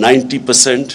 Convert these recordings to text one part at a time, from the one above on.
90%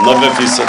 90%।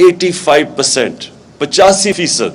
85%, 85%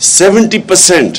70%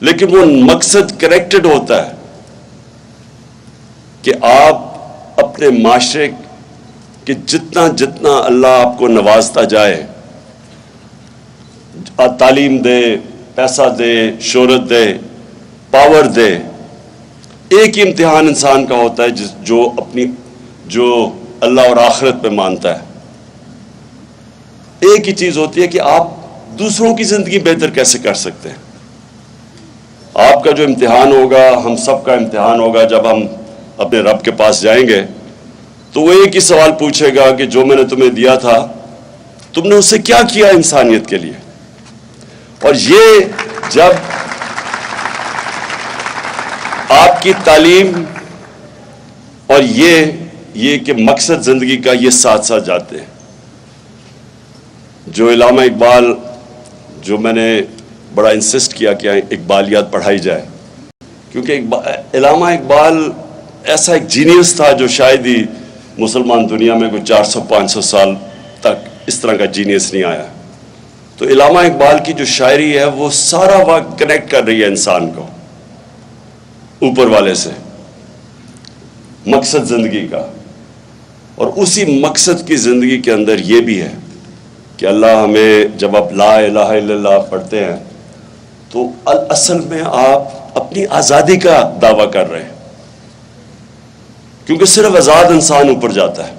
لیکن وہ مقصد کریکٹڈ ہوتا ہے کہ آپ اپنے معاشرے کہ جتنا جتنا اللہ آپ کو نوازتا جائے، تعلیم دے، پیسہ دے، شہرت دے، پاور دے، ایک ہی امتحان انسان کا ہوتا ہے جو اللہ اور آخرت پہ مانتا ہے۔ ایک ہی چیز ہوتی ہے کہ آپ دوسروں کی زندگی بہتر کیسے کر سکتے ہیں۔ آپ کا جو امتحان ہوگا، ہم سب کا امتحان ہوگا، جب ہم اپنے رب کے پاس جائیں گے تو وہ ایک ہی سوال پوچھے گا کہ جو میں نے تمہیں دیا تھا تم نے اس سے کیا کیا انسانیت کے لیے۔ اور یہ جب آپ کی تعلیم اور یہ کہ مقصد زندگی کا یہ ساتھ ساتھ جاتے ہیں۔ جو علامہ اقبال، جو میں نے بڑا انسسٹ کیا کہ اقبالیات پڑھائی جائے، کیونکہ علامہ اقبال ایسا ایک جینیس تھا جو شاید ہی مسلمان دنیا میں کوئی 400-500 سال تک اس طرح کا جینیس نہیں آیا۔ تو علامہ اقبال کی جو شاعری ہے وہ سارا وقت کنیکٹ کر رہی ہے انسان کو اوپر والے سے، مقصد زندگی کا۔ اور اسی مقصد کی زندگی کے اندر یہ بھی ہے کہ اللہ ہمیں، جب آپ لا الہ الا اللہ پڑھتے ہیں تو اصل میں آپ اپنی آزادی کا دعویٰ کر رہے ہیں، کیونکہ صرف آزاد انسان اوپر جاتا ہے۔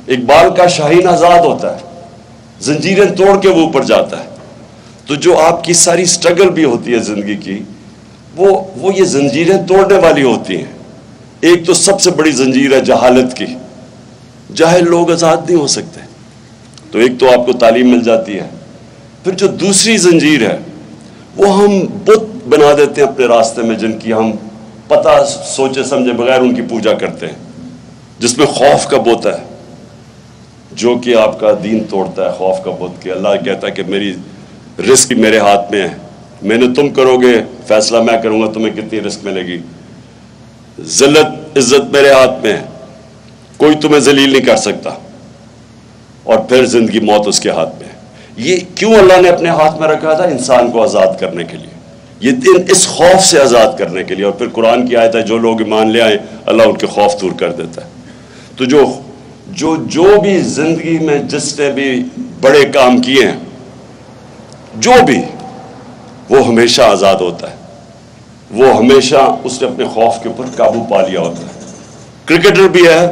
اقبال کا شاہین آزاد ہوتا ہے، زنجیریں توڑ کے وہ اوپر جاتا ہے۔ تو جو آپ کی ساری سٹرگل بھی ہوتی ہے زندگی کی، وہ یہ زنجیریں توڑنے والی ہوتی ہیں۔ ایک تو سب سے بڑی زنجیر ہے جہالت کی، جاہل لوگ آزاد نہیں ہو سکتے۔ تو ایک تو آپ کو تعلیم مل جاتی ہے، پھر جو دوسری زنجیر ہے وہ ہم بت بنا دیتے ہیں اپنے راستے میں، جن کی ہم پتہ سوچے سمجھے بغیر ان کی پوجا کرتے ہیں، جس میں خوف کا بت ہے جو کہ آپ کا دین توڑتا ہے۔ خوف کا بت کہ اللہ کہتا ہے کہ میری رزق میرے ہاتھ میں ہے، میں نے تم کرو گے فیصلہ میں کروں گا تمہیں کتنی رزق ملے گی، ذلت عزت میرے ہاتھ میں ہے، کوئی تمہیں ذلیل نہیں کر سکتا، اور پھر زندگی موت اس کے ہاتھ میں ہے۔ یہ کیوں اللہ نے اپنے ہاتھ میں رکھا تھا؟ انسان کو آزاد کرنے کے لیے، یہ دن اس خوف سے آزاد کرنے کے لیے۔ اور پھر قرآن کی آیت ہے جو لوگ ایمان لے آئیں اللہ ان کے خوف دور کر دیتا ہے۔ تو جو بھی زندگی میں جس نے بھی بڑے کام کیے ہیں، جو بھی، وہ ہمیشہ آزاد ہوتا ہے، وہ ہمیشہ اس نے اپنے خوف کے اوپر قابو پا لیا ہوتا ہے۔ کرکٹر بھی ہے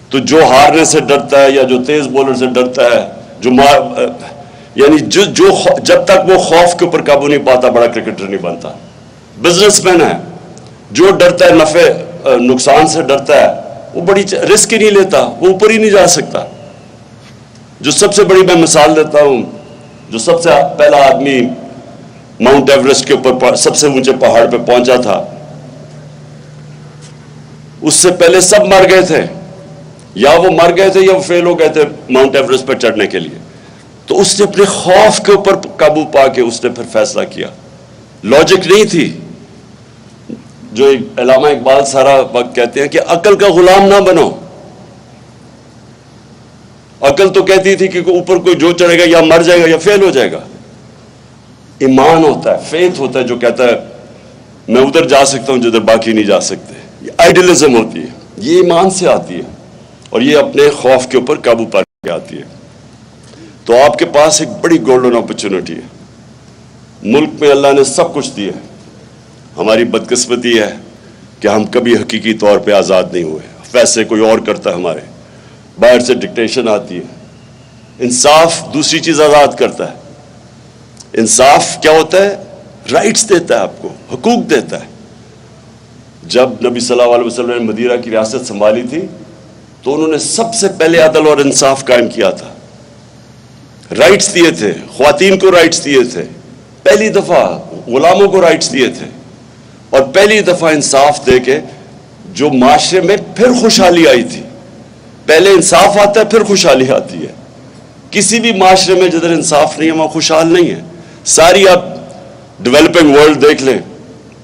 تو جو ہارنے سے ڈرتا ہے یا جو تیز بولر سے ڈرتا ہے، یعنی جب تک وہ خوف کے اوپر قابو نہیں پاتا بڑا کرکٹر نہیں بنتا۔ بزنس مین ہے جو ڈرتا ہے، نفع نقصان سے ڈرتا ہے، وہ بڑی رسک ہی نہیں لیتا، وہ اوپر ہی نہیں جا سکتا۔ جو سب سے بڑی میں مثال دیتا ہوں، جو سب سے پہلا آدمی ماؤنٹ ایوریسٹ کے اوپر سب سے اونچے پہاڑ پہ پہنچا تھا، اس سے پہلے سب مر گئے تھے، یا وہ مر گئے تھے یا وہ فیل ہو گئے تھے ماؤنٹ ایوریسٹ پر چڑھنے کے لیے۔ تو اس نے اپنے خوف کے اوپر قابو پا کے اس نے پھر فیصلہ کیا، لاجک نہیں تھی۔ جو علامہ اقبال سارا وقت کہتے ہیں کہ عقل کا غلام نہ بنو۔ عقل تو کہتی تھی کہ اوپر کوئی جو چڑھے گا یا مر جائے گا یا فیل ہو جائے گا۔ ایمان ہوتا ہے، فیتھ ہوتا ہے جو کہتا ہے میں ادھر جا سکتا ہوں جدھر باقی نہیں جا سکتے۔ یہ آئیڈیلزم ہوتی ہے، یہ ایمان سے آتی ہے، اور یہ اپنے خوف کے اوپر قابو پا کے آتی ہے۔ تو آپ کے پاس ایک بڑی گولڈن اپرچونٹی ہے۔ ملک میں اللہ نے سب کچھ دیا ہے، ہماری بدقسمتی ہے کہ ہم کبھی حقیقی طور پہ آزاد نہیں ہوئے، فیصلے کوئی اور کرتا ہے ہمارے، باہر سے ڈکٹیشن آتی ہے۔ انصاف دوسری چیز آزاد کرتا ہے۔ انصاف کیا ہوتا ہے؟ رائٹس دیتا ہے، آپ کو حقوق دیتا ہے۔ جب نبی صلی اللہ علیہ وسلم نے مدینہ کی ریاست سنبھالی تھی تو انہوں نے سب سے پہلے عدل اور انصاف قائم کیا تھا، رائٹس دیے تھے، خواتین کو رائٹس دیے تھے، پہلی دفعہ غلاموں کو رائٹس دیے تھے، اور پہلی دفعہ انصاف دے کے جو معاشرے میں پھر خوشحالی آئی تھی۔ پہلے انصاف آتا ہے پھر خوشحالی آتی ہے۔ کسی بھی معاشرے میں جدھر انصاف نہیں ہے وہاں خوشحال نہیں ہے۔ ساری آپ ڈیولپنگ ورلڈ دیکھ لیں،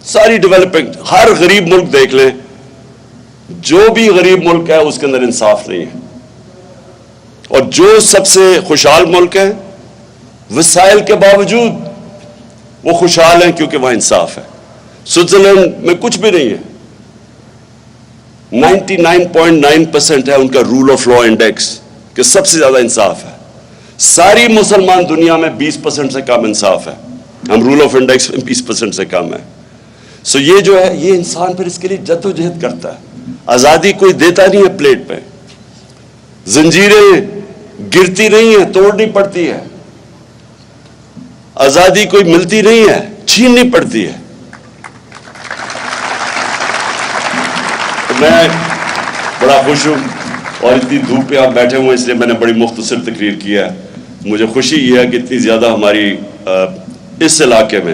ساری ڈیولپنگ، ہر غریب ملک دیکھ لیں، جو بھی غریب ملک ہے اس کے اندر انصاف نہیں ہے۔ اور جو سب سے خوشحال ملک ہے، وسائل کے باوجود وہ خوشحال ہیں کیونکہ وہاں انصاف ہے. سوئٹزرلینڈ میں کچھ بھی نہیں ہے, 99.9% ہے ان کا رول آف لا انڈیکس, کہ سب سے زیادہ انصاف ہے. ساری مسلمان دنیا میں 20% سے کم انصاف ہے, ہم رول آف انڈیکس میں 20% سے کم ہے. سو یہ جو ہے, یہ انسان پھر اس کے لیے جد و جہد کرتا ہے. آزادی کوئی دیتا نہیں ہے پلیٹ پہ, زنجیریں گرتی نہیں ہیں, توڑنی پڑتی ہے. آزادی کوئی ملتی نہیں ہے, چھیننی پڑتی ہے. میں بڑا خوش ہوں, اور اتنی دھوپ پہ آپ بیٹھے ہوئے اس لیے میں نے بڑی مختصر تقریر کیا ہے. مجھے خوشی یہ ہے کہ اتنی زیادہ ہماری اس علاقے میں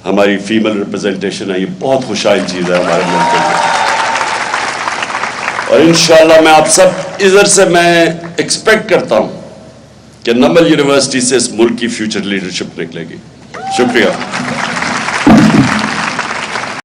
ہماری فیمل ریپرزنٹیشن ہے. یہ بہت خوشحال چیز ہے ہمارے ملک کے لیے, اور انشاءاللہ میں آپ سب ادھر سے میں ایکسپیکٹ کرتا ہوں کہ نمل یونیورسٹی سے اس ملک کی فیوچر لیڈرشپ نکلے گی. شکریہ.